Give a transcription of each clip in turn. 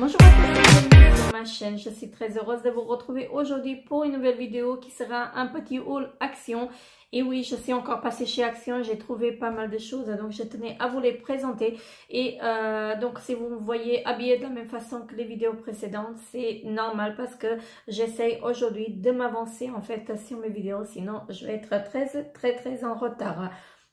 Bonjour à tous, bienvenue sur ma chaîne. Je suis très heureuse de vous retrouver aujourd'hui pour une nouvelle vidéo qui sera un petit haul Action. Et oui, je suis encore passée chez Action, j'ai trouvé pas mal de choses, donc je tenais à vous les présenter. Et donc si vous me voyez habillée de la même façon que les vidéos précédentes, c'est normal parce que j'essaye aujourd'hui de m'avancer en fait sur mes vidéos, sinon je vais être très en retard.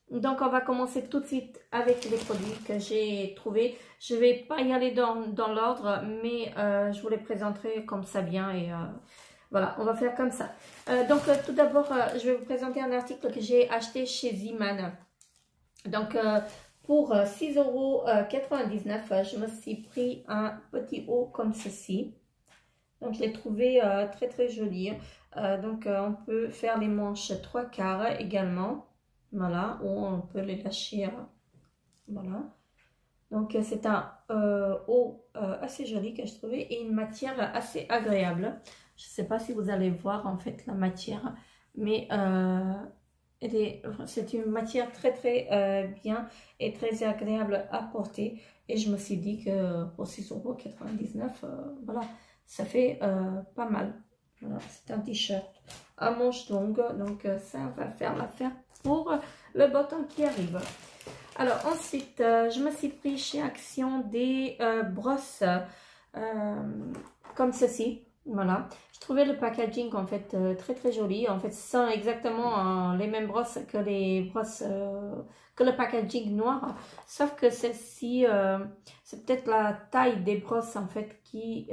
Donc on va commencer tout de suite avec les produits que j'ai trouvés. Je vais pas y aller dans l'ordre, mais je vous les présenterai comme ça vient et voilà, on va faire comme ça. Tout d'abord, je vais vous présenter un article que j'ai acheté chez Zeeman. Donc pour 6,99 €, je me suis pris un petit haut comme ceci. Donc je l'ai trouvé très joli. On peut faire les manches 3/4 également. Voilà, ou on peut les lâcher. Voilà. Donc c'est un haut assez joli que je trouvais et une matière assez agréable. Je ne sais pas si vous allez voir en fait la matière, mais c'est une matière très bien et très agréable à porter. Et je me suis dit que pour 6,99 €, voilà, ça fait pas mal. Voilà, c'est un t-shirt à manches longues, donc ça va faire l'affaire pour le botton qui arrive. Alors ensuite, je me suis pris chez Action des brosses comme ceci. Voilà, je trouvais le packaging en fait très joli. En fait, ce sont exactement les mêmes brosses que les brosses que le packaging noir, sauf que celle-ci, c'est peut-être la taille des brosses en fait qui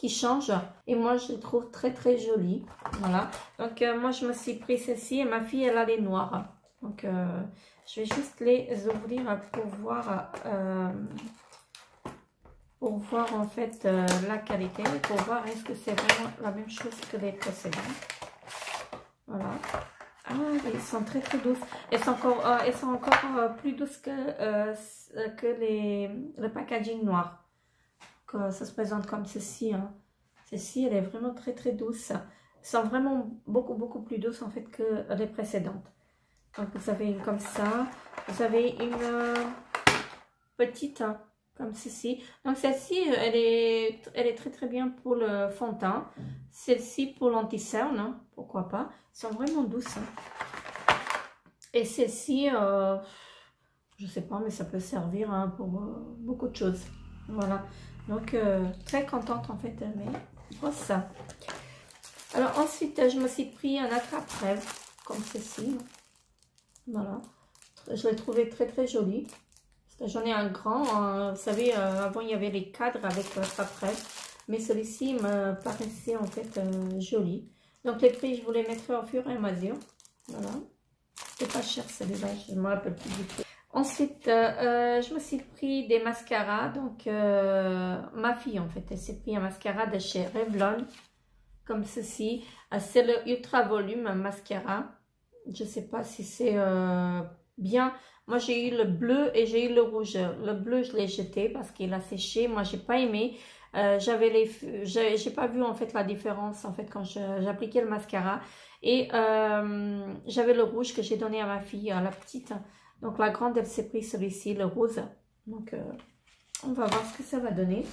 change, et moi je le trouve très joli. Voilà, donc moi je me suis pris celle-ci et ma fille elle a les noires, donc je vais juste les ouvrir pour voir en fait la qualité, pour voir est-ce que c'est vraiment la même chose que les précédents. Voilà. Ah, elles sont très douces. Elles sont encore plus douces que le packaging noir. Que ça se présente comme ceci. Hein. Celle-ci, elle est vraiment très douce. Elles sont vraiment beaucoup plus douces en fait que les précédentes. Donc vous avez une comme ça. Vous avez une petite comme ceci. Donc celle-ci, elle est très bien pour le fond de teint. Celle-ci pour l'anti-cerne, hein, pourquoi pas. Elles sont vraiment douces. Hein. Et celle-ci, je sais pas, mais ça peut servir hein, pour beaucoup de choses. Voilà. Donc très contente en fait, mais voilà ça. Alors ensuite, je me suis pris un attrape-rêve comme ceci. Voilà. Je l'ai trouvé très joli. J'en ai un grand, vous savez, avant il y avait les cadres avec l'attrape-rêve, mais celui-ci me paraissait en fait joli. Donc les prix, je vous les mettrai au fur et à mesure. Voilà. C'est pas cher celui-là, je me rappelle plus du tout. Ensuite, je me suis pris des mascaras. Donc ma fille en fait, elle s'est pris un mascara de chez Revlon, comme ceci. C'est le Ultra Volume Mascara. Je sais pas si c'est bien. Moi j'ai eu le bleu et j'ai eu le rouge. Le bleu je l'ai jeté parce qu'il a séché. Moi j'ai pas aimé. J'ai pas vu en fait la différence en fait quand j'appliquais le mascara. Et j'avais le rouge que j'ai donné à ma fille, à la petite. Donc la grande elle s'est pris celui-ci, le rose. Donc on va voir ce que ça va donner.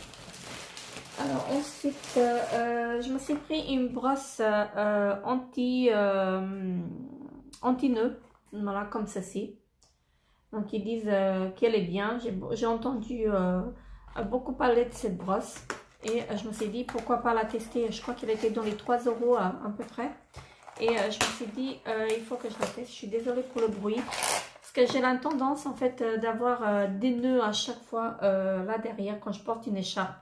Alors ensuite, je me suis pris une brosse anti-nœud, voilà, comme ceci. Donc ils disent qu'elle est bien. J'ai entendu beaucoup parler de cette brosse. Et je me suis dit pourquoi pas la tester. Je crois qu'elle était dans les 3 € à peu près. Et je me suis dit il faut que je la teste. Je suis désolée pour le bruit. Parce que j'ai la tendance en fait d'avoir des nœuds à chaque fois là derrière quand je porte une écharpe.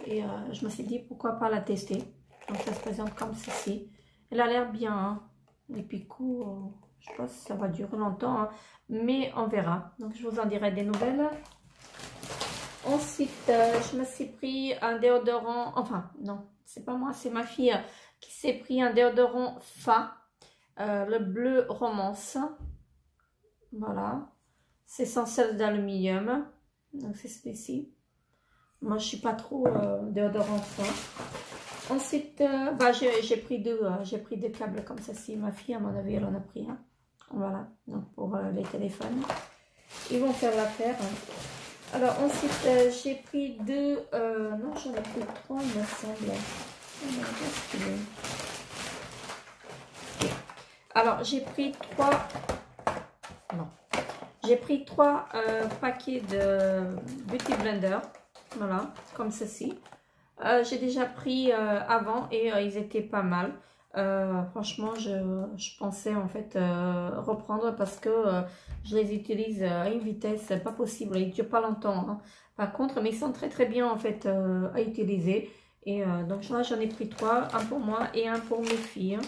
Et je me suis dit pourquoi pas la tester. Donc ça se présente comme ceci. Elle a l'air bien. Hein. Les picots, je pense que ça va durer longtemps. Hein. Mais on verra. Donc je vous en dirai des nouvelles. Ensuite, je me suis pris un déodorant. Enfin, non, c'est pas moi, c'est ma fille qui s'est pris un déodorant Fa. Le bleu romance. Voilà. C'est sans sel d'aluminium. Donc c'est celui-ci. Moi, je suis pas trop déodorant Fa. Ensuite, j'ai pris deux câbles comme ceci. Ma fille, à mon avis, elle en a pris un. Voilà, donc pour les téléphones. Ils vont faire l'affaire. Hein. Alors ensuite, j'ai pris deux... non, j'en ai pris trois, il me semble. Alors, j'ai pris trois... Non. J'ai pris trois paquets de Beauty Blender. Voilà, comme ceci. J'ai déjà pris avant et ils étaient pas mal. Franchement, je pensais en fait reprendre parce que je les utilise à une vitesse pas possible. Ils ne durent pas longtemps. Hein. Par contre, mais ils sont très très bien en fait à utiliser. Et donc là, j'en ai pris trois. Un pour moi et un pour mes filles.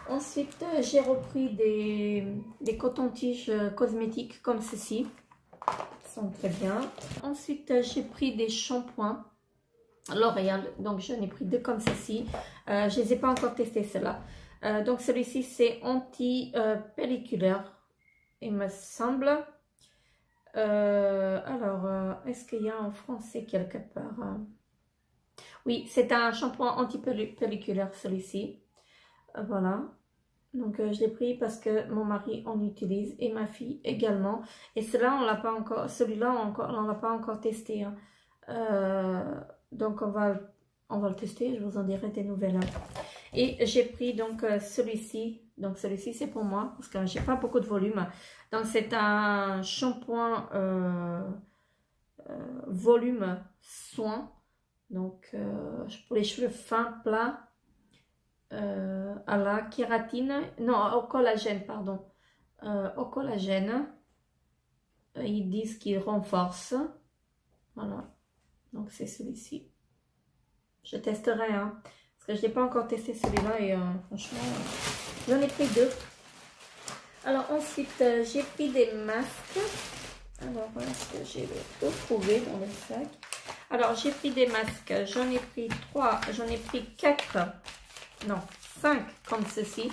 Ensuite, j'ai repris des cotons-tiges cosmétiques comme ceci. Ils sont très bien. Ensuite, j'ai pris des shampoings L'Oréal. Donc, j'en ai pris deux comme ceci. Je ne les ai pas encore testés, ceux-là. Donc, celui-ci, c'est anti-pelliculaire, il me semble. Est-ce qu'il y a en français quelque part? Oui, c'est un shampoing anti-pelliculaire, celui-ci. Voilà. Donc, je l'ai pris parce que mon mari en utilise et ma fille également. Et celui-là, on l'a pas encore. Celui-là, on l'a pas encore testé. Hein. Donc, on va le tester. Je vous en dirai des nouvelles. Et j'ai pris donc celui-ci. Donc, celui-ci, c'est pour moi parce que j'ai pas beaucoup de volume. Donc, c'est un shampoing volume soin. Donc, pour les cheveux fins, plats. À la kératine, non, au collagène, pardon, au collagène. Ils disent qu'il renforce. Voilà, donc c'est celui-ci. Je testerai, hein, parce que je n'ai pas encore testé celui-là et franchement, j'en ai pris deux. Alors ensuite, j'ai pris des masques. Alors, est-ce que j'ai retrouvé dans le sac? Alors, j'ai pris des masques. J'en ai pris 3, j'en ai pris 4. Non, 5 comme ceci.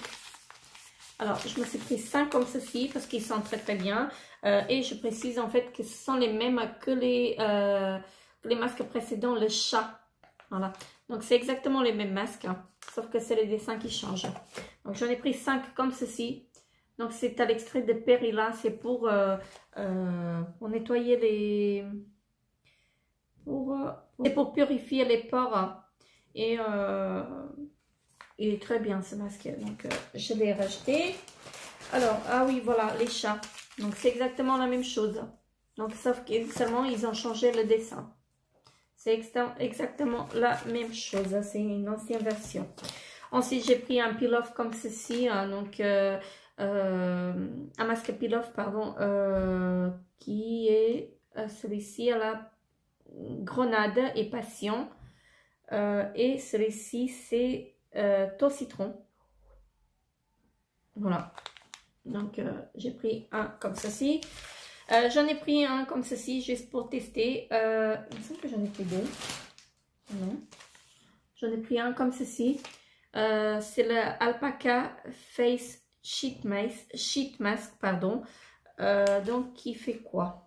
Alors, je me suis pris 5 comme ceci parce qu'ils sont très très bien. Et je précise en fait que ce sont les mêmes que les masques précédents, le chat. Voilà. Donc, c'est exactement les mêmes masques. Hein, sauf que c'est les dessins qui changent. Donc, j'en ai pris 5 comme ceci. Donc, c'est à l'extrait de Perilla. C'est pour nettoyer les... C'est pour purifier les pores. Et... il est très bien ce masque, donc je l'ai racheté. Alors, ah oui, voilà, les chats. Donc, c'est exactement la même chose. Donc, sauf que seulement, ils ont changé le dessin. C'est exactement la même chose. C'est une ancienne version. Ensuite, j'ai pris un peel-off comme ceci. Hein, donc, un masque peel-off, pardon, qui est celui-ci à la grenade et passion. Et celui-ci, c'est... au citron. Voilà. Donc, j'ai pris un comme ceci. J'en ai pris un comme ceci, juste pour tester. Il me semble que j'en ai pris deux. Non. J'en ai pris un comme ceci. C'est le Alpaca Face Sheet Mask, pardon. Donc, qui fait quoi?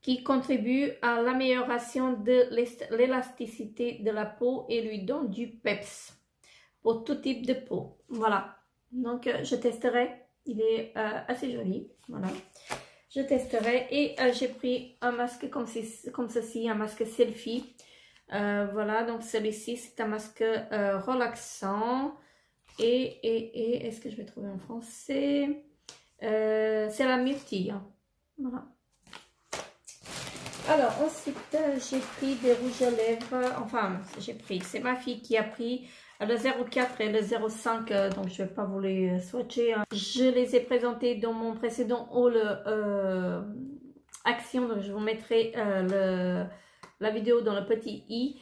Qui contribue à l'amélioration de l'élasticité de la peau et lui donne du peps pour tout type de peau. Voilà, donc je testerai, il est assez joli, voilà. Je testerai et j'ai pris un masque comme ceci, un masque selfie. Voilà, donc celui-ci c'est un masque relaxant et est-ce que je vais trouver en français? C'est la myrtille, voilà. Alors, ensuite, j'ai pris des rouges à lèvres. Enfin, c'est ma fille qui a pris le 04 et le 05. Donc, je ne vais pas vous les swatcher. Hein. Je les ai présentés dans mon précédent haul Action. Donc, je vous mettrai la vidéo dans le petit i.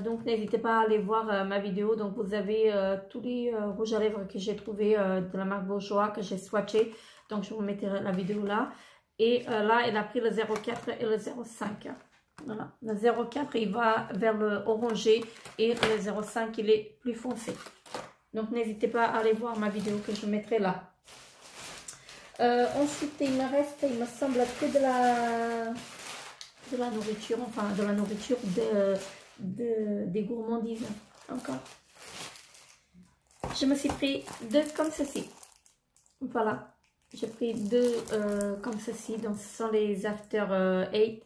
Donc, n'hésitez pas à aller voir ma vidéo. Donc, vous avez tous les rouges à lèvres que j'ai trouvé de la marque Bourjois que j'ai swatché. Donc, je vous mettrai la vidéo là. Et là, elle a pris le 04 et le 05. Voilà. Le 04, il va vers le orangé et le 05, il est plus foncé. Donc, n'hésitez pas à aller voir ma vidéo que je mettrai là. Ensuite, il me reste, il me semble, que de la nourriture, enfin, de la nourriture des gourmandises. Encore. Je me suis pris deux comme ceci. Voilà. j'ai pris deux comme ceci. Donc ce sont les After Eight,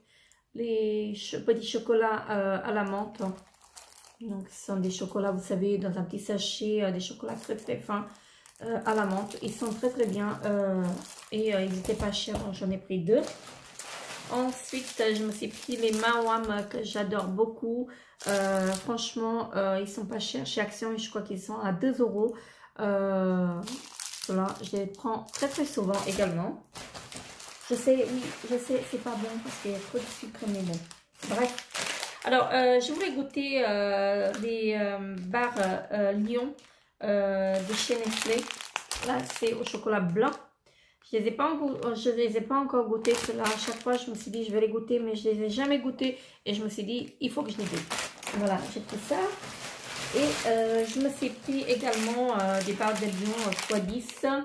les petits chocolats à la menthe. Donc ce sont des chocolats, vous savez, dans un petit sachet, des chocolats très très fins à la menthe. Ils sont très très bien et ils n'étaient pas chers, donc j'en ai pris deux. Ensuite, je me suis pris les Mawam que j'adore beaucoup. Franchement, ils sont pas chers chez Action et je crois qu'ils sont à 2 €. Voilà, je les prends très très souvent également. Je sais, oui, je sais, c'est pas bon parce qu'il y a trop de sucre, mais bon. Bref. Alors, je voulais goûter les barres Lion de chez Nestlé. Là, c'est au chocolat blanc. Je les ai pas encore goûté ceux-là. À chaque fois, je me suis dit, je vais les goûter, mais je les ai jamais goûtés. Et je me suis dit, il faut que je les goûte. Voilà, j'ai pris ça. Et je me suis pris également des barres de Lion x10.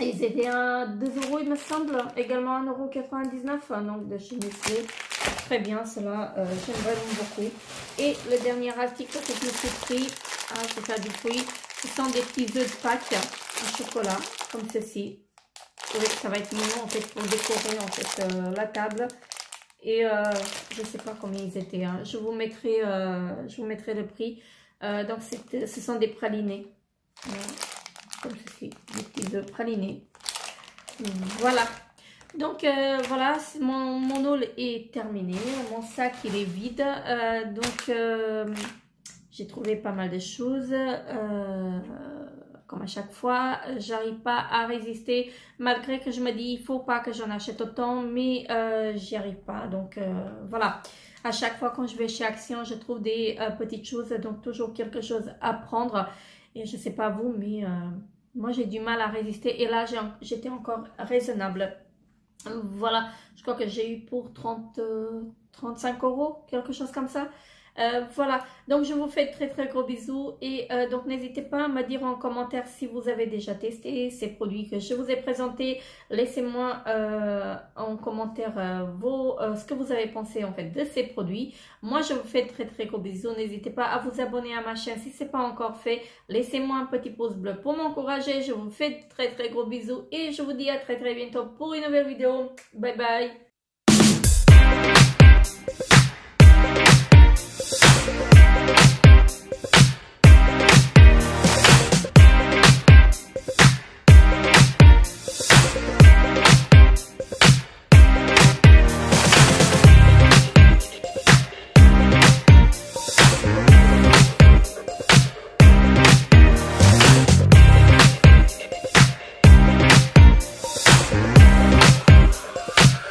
Ils étaient à 2 €, il me semble. Également à 1,99 €. Donc, de chez Nestlé. Très bien, cela, j'aime vraiment beaucoup. Et le dernier article que je me suis pris, c'est ça du fruit. Ce sont des petits œufs de Pâques en chocolat, comme ceci. Je trouvais que ça va être mignon en fait pour décorer en fait la table. Et je ne sais pas combien ils étaient. Hein. Je vous mettrai le prix. Donc ce sont des pralinés. Comme ceci, des petits œufs pralinés. Voilà. Donc voilà, mon haul est terminé. Mon sac il est vide. J'ai trouvé pas mal de choses. Comme à chaque fois, j'arrive pas à résister malgré que je me dis il faut pas que j'en achète autant, mais j'y arrive pas. Donc voilà, à chaque fois quand je vais chez Action, je trouve des petites choses, donc toujours quelque chose à prendre. Et je sais pas vous, mais moi j'ai du mal à résister. Et là j'étais encore raisonnable. Voilà, je crois que j'ai eu pour 35 €, quelque chose comme ça. Voilà, donc je vous fais très très gros bisous et donc n'hésitez pas à me dire en commentaire si vous avez déjà testé ces produits que je vous ai présentés. Laissez-moi en commentaire ce que vous avez pensé en fait de ces produits. Moi je vous fais très très gros bisous. N'hésitez pas à vous abonner à ma chaîne si ce n'est pas encore fait. Laissez-moi un petit pouce bleu pour m'encourager. Je vous fais très très gros bisous et je vous dis à très très bientôt pour une nouvelle vidéo. Bye bye.